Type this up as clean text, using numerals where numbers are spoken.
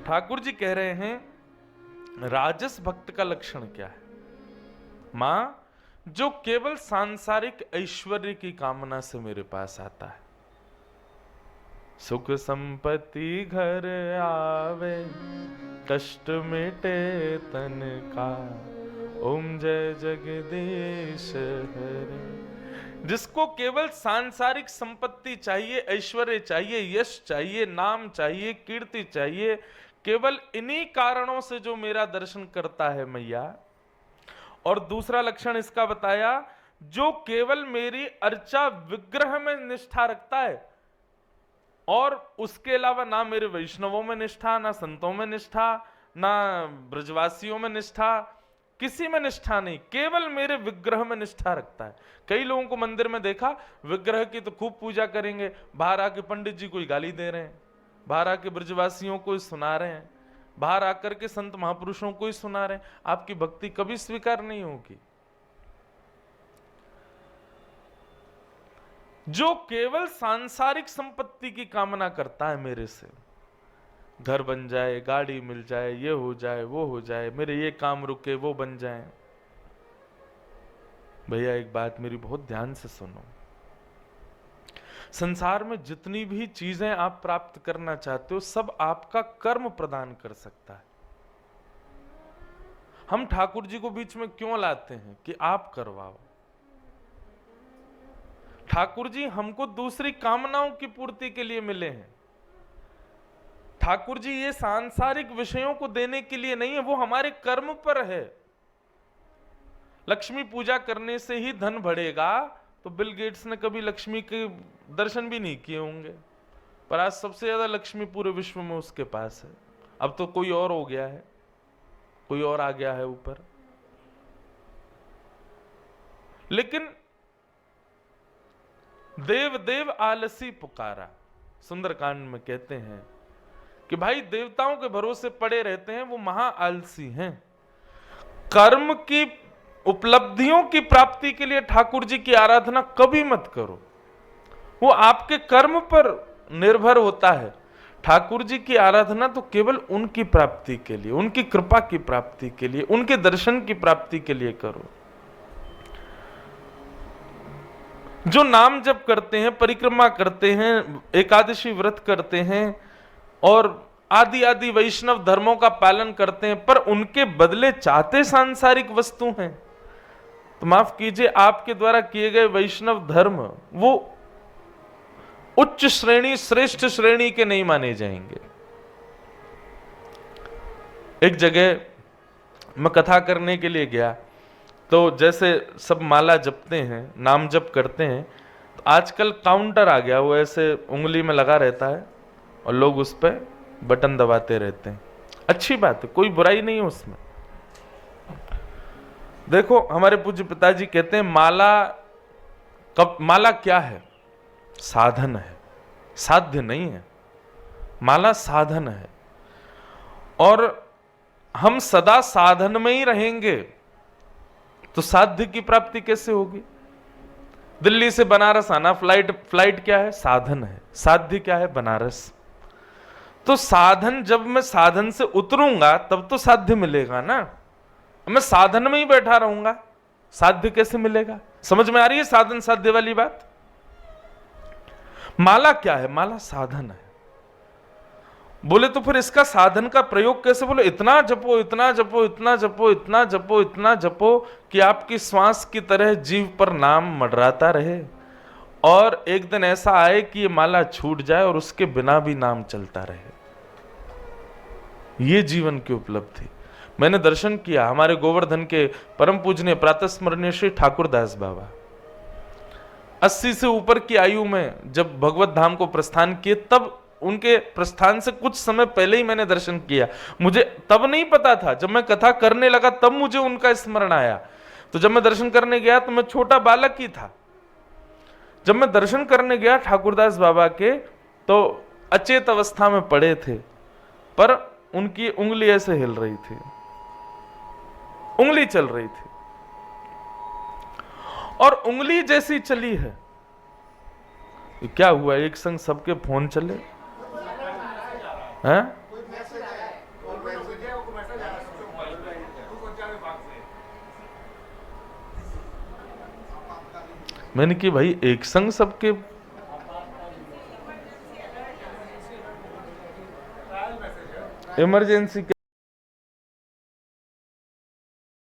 ठाकुर जी कह रहे हैं राजस भक्त का लक्षण क्या है? मां, जो केवल सांसारिक ऐश्वर्य की कामना से मेरे पास आता है, सुख संपत्ति घर आवे, कष्ट मिटे तन का, ओम जय जगदीश हरे। जिसको केवल सांसारिक संपत्ति चाहिए, ऐश्वर्य चाहिए, यश चाहिए, नाम चाहिए, कीर्ति चाहिए, केवल इन्हीं कारणों से जो मेरा दर्शन करता है मैया। और दूसरा लक्षण इसका बताया, जो केवल मेरी अर्चा विग्रह में निष्ठा रखता है और उसके अलावा ना मेरे वैष्णवों में निष्ठा, ना संतों में निष्ठा, ना ब्रजवासियों में निष्ठा, किसी में निष्ठा नहीं, केवल मेरे विग्रह में निष्ठा रखता है। कई लोगों को मंदिर में देखा, विग्रह की तो खूब पूजा करेंगे, बाहर आके पंडित जी को गाली दे रहे हैं, बाहर आके ब्रजवासियों को सुना रहे हैं, बाहर आकर के संत महापुरुषों को ही सुना रहे हैं। आपकी भक्ति कभी स्वीकार नहीं होगी। जो केवल सांसारिक संपत्ति की कामना करता है मेरे से, घर बन जाए, गाड़ी मिल जाए, ये हो जाए, वो हो जाए, मेरे ये काम रुके, वो बन जाए। भैया एक बात मेरी बहुत ध्यान से सुनो, संसार में जितनी भी चीजें आप प्राप्त करना चाहते हो सब आपका कर्म प्रदान कर सकता है। हम ठाकुर जी को बीच में क्यों लाते हैं कि आप करवाओ? ठाकुर जी हमको दूसरी कामनाओं की पूर्ति के लिए मिले हैं। ठाकुर जी ये सांसारिक विषयों को देने के लिए नहीं है, वो हमारे कर्म पर है। लक्ष्मी पूजा करने से ही धन बढ़ेगा, तो बिल गेट्स ने कभी लक्ष्मी के दर्शन भी नहीं किए होंगे, पर आज सबसे ज्यादा लक्ष्मी पूरे विश्व में उसके पास है। अब तो कोई और हो गया है, कोई और आ गया है ऊपर। लेकिन देव देव आलसी पुकारा, सुंदरकांड में कहते हैं कि भाई देवताओं के भरोसे पड़े रहते हैं, वो महा आलसी हैं। कर्म की उपलब्धियों की प्राप्ति के लिए ठाकुर जी की आराधना कभी मत करो, वो आपके कर्म पर निर्भर होता है। ठाकुर जी की आराधना तो केवल उनकी प्राप्ति के लिए, उनकी कृपा की प्राप्ति के लिए, उनके दर्शन की प्राप्ति के लिए करो। जो नाम जप करते हैं, परिक्रमा करते हैं, एकादशी व्रत करते हैं और आदि आदि वैष्णव धर्मों का पालन करते हैं, पर उनके बदले चाहते सांसारिक वस्तु हैं, तो माफ कीजिए, आपके द्वारा किए गए वैष्णव धर्म वो उच्च श्रेणी, श्रेष्ठ श्रेणी के नहीं माने जाएंगे। एक जगह मैं कथा करने के लिए गया, तो जैसे सब माला जपते हैं, नाम जप करते हैं, तो आजकल काउंटर आ गया, वो ऐसे उंगली में लगा रहता है और लोग उस पर बटन दबाते रहते हैं। अच्छी बात है, कोई बुराई नहीं है उसमें। देखो हमारे पूज्य पिताजी कहते हैं माला क्या है? साधन है, साध्य नहीं है। माला साधन है, और हम सदा साधन में ही रहेंगे तो साध्य की प्राप्ति कैसे होगी? दिल्ली से बनारस आना, फ्लाइट क्या है? साधन है। साध्य क्या है? बनारस। तो साधन, जब मैं साधन से उतरूंगा तब तो साध्य मिलेगा ना। मैं साधन में ही बैठा रहूंगा, साध्य कैसे मिलेगा? समझ में आ रही है साधन साध्य वाली बात? माला क्या है? माला साधन है। बोले तो फिर इसका साधन का प्रयोग कैसे? बोले इतना जपो, इतना जपो, इतना जपो, इतना जपो, इतना जपो कि आपकी श्वास की तरह जीव पर नाम मंडराता रहे, और एक दिन ऐसा आए कि ये माला छूट जाए और उसके बिना भी नाम चलता रहे। ये जीवन की उपलब्धि। मैंने दर्शन किया हमारे गोवर्धन के परम पूजनीय प्रातः स्मरणीय श्री ठाकुरदास बाबा 80 से ऊपर की आयु में जब भगवत धाम को प्रस्थान किए, तब उनके प्रस्थान से कुछ समय पहले ही मैंने दर्शन किया। मुझे तब नहीं पता था, जब मैं कथा करने लगा तब मुझे उनका स्मरण आया। तो जब मैं दर्शन करने गया तो मैं छोटा बालक ही था। जब मैं दर्शन करने गया ठाकुरदास बाबा के, तो अचेत अवस्था में पड़े थे, पर उनकी उंगली ऐसे हिल रही थी, उंगली चल रही थी, और उंगली जैसी चली है, क्या हुआ? एक संग सबके फोन चले हैं, मैंने कि भाई एक संग सबके इमरजेंसी